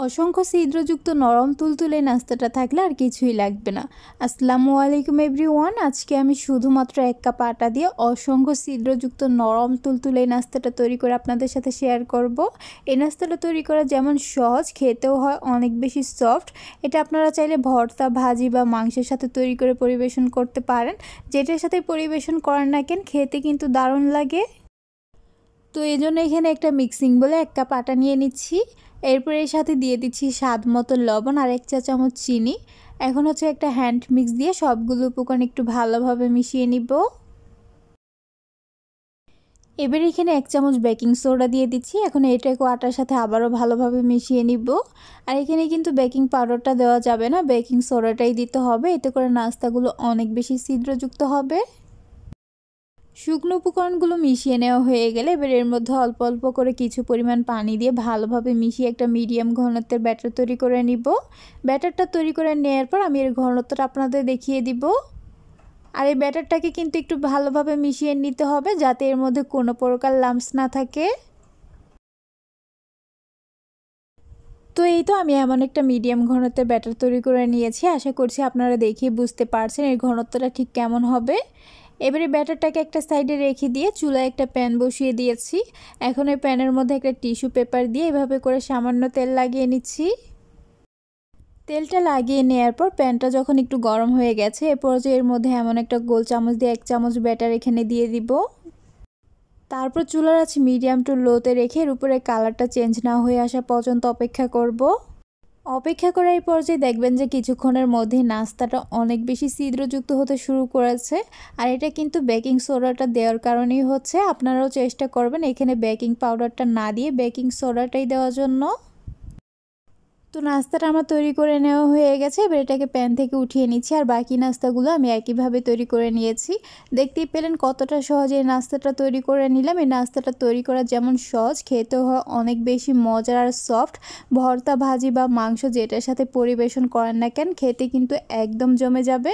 অসংখ্য ছিদ্রযুক্ত নরম তুলতুলে নাস্তাটা থাকলে আর কিছুই লাগবে না। আসসালামু আলাইকুম এভরিওয়ান। আজকে আমি শুধুমাত্র 1 কাপ আটা দিয়ে অসংখ্য ছিদ্রযুক্ত নরম তুলতুলে নাস্তাটা তৈরি করে আপনাদের সাথে শেয়ার করব। এই নাস্তাটা তৈরি করা যেমন সহজ, খেতেও হয় অনেক বেশি সফট। এটা আপনারা চাইলে ভর্তা, ভাজি বা মাংসের সাথে তৈরি করে পরিবেশন করতে পারেন। যেটার সাথে পরিবেশন করেন না কেন, খেতে কিন্তু দারুণ লাগে। তো এই জন্য এখানে একটা মিক্সিং বলে 1 কাপ আটা নিয়ে নিচ্ছি। এরপর এর সাথে দিয়ে দিচ্ছি স্বাদ মতো লবণ আর 1 চা চামচ চিনি। এখন হচ্ছে একটা হ্যান্ড মিক্স দিয়ে সবগুলো উপকরণ একটু ভালোভাবে মিশিয়ে নিব। এবার এখানে 1 চামচ বেকিং সোডা দিয়ে দিচ্ছি। এখন এটাকে আটার সাথে আবারও ভালোভাবে মিশিয়ে নিব। আর এখানে কিন্তু বেকিং পাউডারটা দেওয়া যাবে না, বেকিং সোডাটাই দিতে হবে। এতে করে নাস্তাগুলো অনেক বেশি ছিদ্রযুক্ত হবে। শুকনো উপকরণগুলো মিশিয়ে নেওয়া হয়ে গেলে এবার এর মধ্যে অল্প অল্প করে কিছু পরিমাণ পানি দিয়ে ভালোভাবে মিশিয়ে একটা মিডিয়াম ঘনত্বের ব্যাটার তৈরি করে নিব। ব্যাটারটা তৈরি করে নেওয়ার পর আমি এর ঘনত্বটা আপনাদের দেখিয়ে দিব। আর এই ব্যাটারটাকে কিন্তু একটু ভালোভাবে মিশিয়ে নিতে হবে যাতে এর মধ্যে কোনো প্রকার লাম্পস না থাকে। তো এই তো আমি এমন একটা মিডিয়াম ঘনত্বের ব্যাটার তৈরি করে নিয়েছি। আশা করছি আপনারা দেখেই বুঝতে পারছেন এর ঘনত্বটা ঠিক কেমন হবে। এবারে ব্যাটারটাকে একটা সাইডে রেখে দিয়ে চুলায় একটা প্যান বসিয়ে দিয়েছি। এখন এই প্যানের মধ্যে একটা টিস্যু পেপার দিয়ে এভাবে করে সামান্য তেল লাগিয়ে নিচ্ছি। তেলটা লাগিয়ে নেওয়ার পর প্যানটা যখন একটু গরম হয়ে গেছে, এ পর্যায়ে এর মধ্যে এমন একটা গোল চামচ দিয়ে 1 চামচ ব্যাটার এখানে দিয়ে দিব। তারপর চুলার আঁচ মিডিয়াম টু লোতে রেখে এর উপরে কালারটা চেঞ্জ না হয়ে আসা পর্যন্ত অপেক্ষা করব। অপেক্ষা করার এই পর্যায়ে দেখবেন যে কিছুক্ষণের মধ্যেই নাস্তাটা অনেক বেশি ছিদ্রযুক্ত হতে শুরু করেছে। আর এটা কিন্তু বেকিং সোডাটা দেওয়ার কারণেই হচ্ছে। আপনারাও চেষ্টা করবেন এখানে বেকিং পাউডারটা না দিয়ে বেকিং সোডাটাই দেওয়ার জন্য। তো নাস্তাটা আমার তৈরি করে নেওয়া হয়ে গেছে। এবার এটাকে প্যান থেকে উঠিয়ে নিচ্ছি। আর বাকি নাস্তাগুলো আমি একইভাবে তৈরি করে নিয়েছি। দেখতেই পেলেন কতটা সহজে এই নাস্তাটা তৈরি করে নিলাম। এই নাস্তাটা তৈরি করা যেমন সহজ, খেতেও হয় অনেক বেশি মজার আর সফট। ভর্তা, ভাজি বা মাংস যেটার সাথে পরিবেশন করেন না কেন, খেতে কিন্তু একদম জমে যাবে।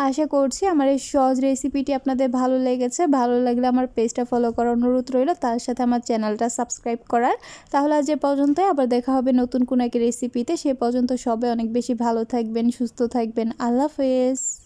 আশা করছি আমার এই সহজ রেসিপিটি আপনাদের ভালো লেগেছে। ভালো লাগলে আমার পেজটা ফলো করার অনুরোধ রইল, তার সাথে আমার চ্যানেলটা সাবস্ক্রাইব করার। তাহলে আজ এ পর্যন্তই, আবার দেখা হবে নতুন কোনো এক রেসিপিতে। সে পর্যন্ত সবাই অনেক বেশি ভালো থাকবেন, সুস্থ থাকবেন। আল্লাহ হাফেজ।